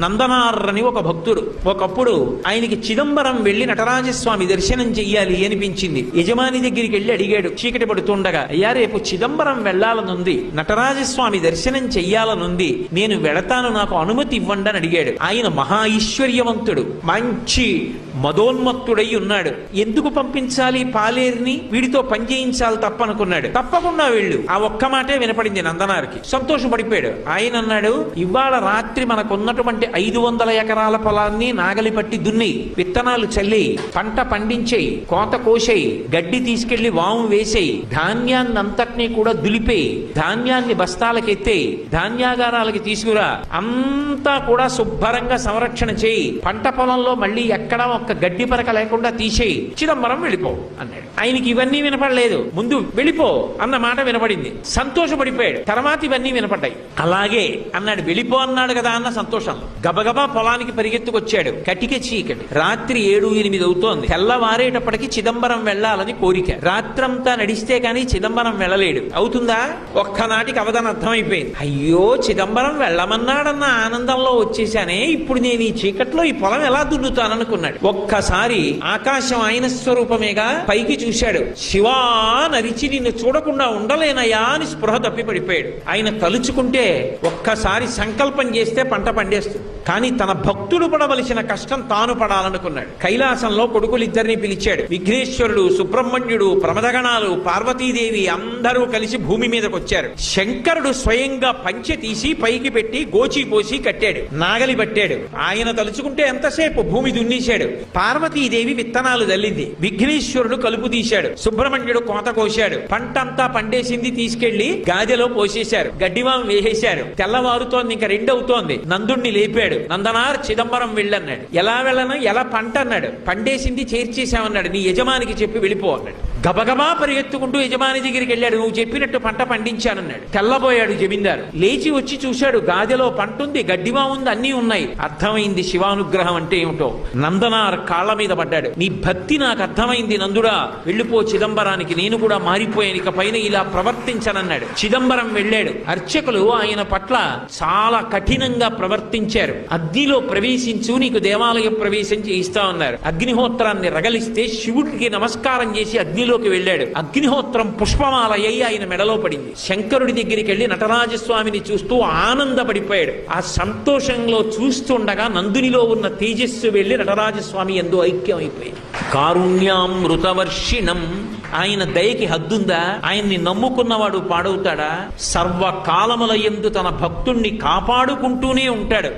నందనార్రని ఒక భక్తుడు. ఒకప్పుడు ఆయనకి చిదంబరం వెళ్లి నటరాజస్వామి దర్శనం చెయ్యాలి అనిపించింది. యజమాని దగ్గరికి వెళ్లి అడిగాడు చీకటి పడుతుండగా, అయ్యా రేపు చిదంబరం వెళ్లాలనుంది, నటరాజస్వామి దర్శనం చెయ్యాలనుంది, నేను వెళతాను, నాకు అనుమతి ఇవ్వండి అని అడిగాడు. ఆయన మహా ఐశ్వర్యవంతుడు, మంచి మదోన్మత్తుడై ఉన్నాడు. ఎందుకు పంపించాలి పాలేరుని, వీడితో పని చేయించాలి తప్పనుకున్నాడు. తప్పకుండా వెళ్ళు, ఆ ఒక్క మాటే వినపడింది నందనారికి. సంతోషపడిపోయాడు. ఆయన అన్నాడు, ఇవాళ రాత్రి మనకున్నటువంటి 500 ఎకరాల పొలాన్ని నాగలి పట్టి దున్ని, విత్తనాలు చల్లి, పంట పండించేయి, కోత కోసేయి, గడ్డి తీసుకెళ్లి వాము వేసేయి, ధాన్యాన్ని అంతటినీ కూడా దులిపేయి, ధాన్యాన్ని బస్తాలకెత్తేయి, ధాన్యాగారాలకి తీసుకురా, అంతా కూడా శుభ్రంగా సంరక్షణ చేయి, పంట పొలంలో మళ్ళీ ఎక్కడా ఒక్క గడ్డి పరక లేకుండా తీసేయి, చిదంబరం వెళ్ళిపో అన్నాడు. ఆయనకి ఇవన్నీ వినపడలేదు, ముందు వెళ్ళిపో అన్న మాట వినపడింది. సంతోషపడిపోయాడు. తర్వాత ఇవన్నీ వినపడ్డాయి. అలాగే అన్నాడు, వెళ్ళిపో అన్నాడు కదా అన్న సంతోషంలో గబగబా పొలానికి పరిగెత్తుకొచ్చాడు. కటిక చీకటి, రాత్రి 7-8 అవుతోంది. తెల్లవారేటప్పటికి చిదంబరం వెళ్లాలని కోరిక. రాత్రంతా నడిస్తే కానీ చిదంబరం వెళ్ళలేడు. అవుతుందా? ఒక్కనాటికి అవధానం అర్థమైపోయింది. అయ్యో, చిదంబరం వెళ్ళమన్నాడన్న ఆనందంలో వచ్చేసానే, ఇప్పుడు నేను ఈ చీకట్లో ఈ పొలం ఎలా దున్నుతాననుకున్నాడు. ఒక్కసారి ఆకాశం ఆయన స్వరూపమేగా, పైకి చూశాడు. శివా నరిచి నిన్ను చూడకుండా ఉండలేనయా అని స్పృహ తప్పి పడిపోయాడు. ఆయన తలుచుకుంటే ఒక్కసారి సంకల్పం చేస్తే పంట పండేస్తుంది. కానీ తన భక్తుడు పడవలసిన కష్టం తాను పడాలనుకున్నాడు. కైలాసంలో కొడుకులిద్దరిని పిలిచాడు. విఘ్నేశ్వరుడు, సుబ్రహ్మణ్యుడు, ప్రమదగణాలు, పార్వతీదేవి అందరూ కలిసి భూమి మీదకి వచ్చారు. శంకరుడు స్వయంగా పంచె తీసి పైకి పెట్టి గోచి పోసి కట్టాడు, నాగలి పట్టాడు. ఆయన తలుచుకుంటే ఎంతసేపు భూమి దున్నేశాడు. పార్వతీదేవి విత్తనాలు దల్లింది. విఘ్నేశ్వరుడు కలుపు తీశాడు. సుబ్రహ్మణ్యుడు కోత కోశాడు. పంటంతా పండేసింది, తీసుకెళ్లి గాదెలో పోసేశారు. గడ్డివాం వేసేశారు. తెల్లవారుతోంది, ఇంకా 2 అవుతోంది. నందుణ్ణి లేపాడు. నందనార్ చిదంబరం వెళ్ళన్నాడు. ఎలా వెళ్ళను, ఎలా పంట అన్నాడు. పండేసింది చేర్చేశామన్నాడు. నీ యజమానికి చెప్పి వెళ్ళిపో అన్నాడు. గబగబా పరిగెత్తుకుంటూ యజమాని దగ్గరికి వెళ్ళాడు. నువ్వు చెప్పినట్టు పంట పండించానన్నాడు. తెల్లబోయాడు జమీందారు. లేచి వచ్చి చూశాడు, గాదెలో పంట ఉంది, గడ్డివా ఉంది, అన్నీ ఉన్నాయి. అర్థమైంది శివానుగ్రహం అంటే ఏమిటో. నందనార్ కాళ్ల మీద పడ్డాడు. నీ భక్తి నాకు అర్థమైంది నందుడా, వెళ్ళిపో చిదంబరానికి, నేను కూడా మారిపోయాను, ఇక పైన ఇలా ప్రవర్తించనన్నాడు. చిదంబరం వెళ్ళాడు. అర్చకులు ఆయన పట్ల చాలా కఠినంగా ప్రవర్తించారు. అగ్నిలో ప్రవేశించు, నీకు దేవాలయ ప్రవేశం చేయిస్తా ఉన్నారు. అగ్నిహోత్రాన్ని రగలిస్తే శివుడికి నమస్కారం చేసి అగ్నిలోకి వెళ్ళాడు. అగ్నిహోత్రం పుష్పమాలయ్యి ఆయన మెడలో పడింది. శంకరుడి దగ్గరికి వెళ్లి నటరాజస్వామిని చూస్తూ ఆనందపడిపోయాడు. ఆ సంతోషంలో చూస్తుండగా నందునిలో ఉన్న తేజస్సు వెళ్లి నటరాజస్వామి ఎందు ఐక్యం అయిపోయింది. కారుణ్యామృతవర్షిణం, ఆయన దయకి హద్దుందా? ఆయన్ని నమ్ముకున్నవాడు పాడవుతాడా? సర్వకాలముల యందు తన భక్తుణ్ణి కాపాడుకుంటూనే ఉంటాడు.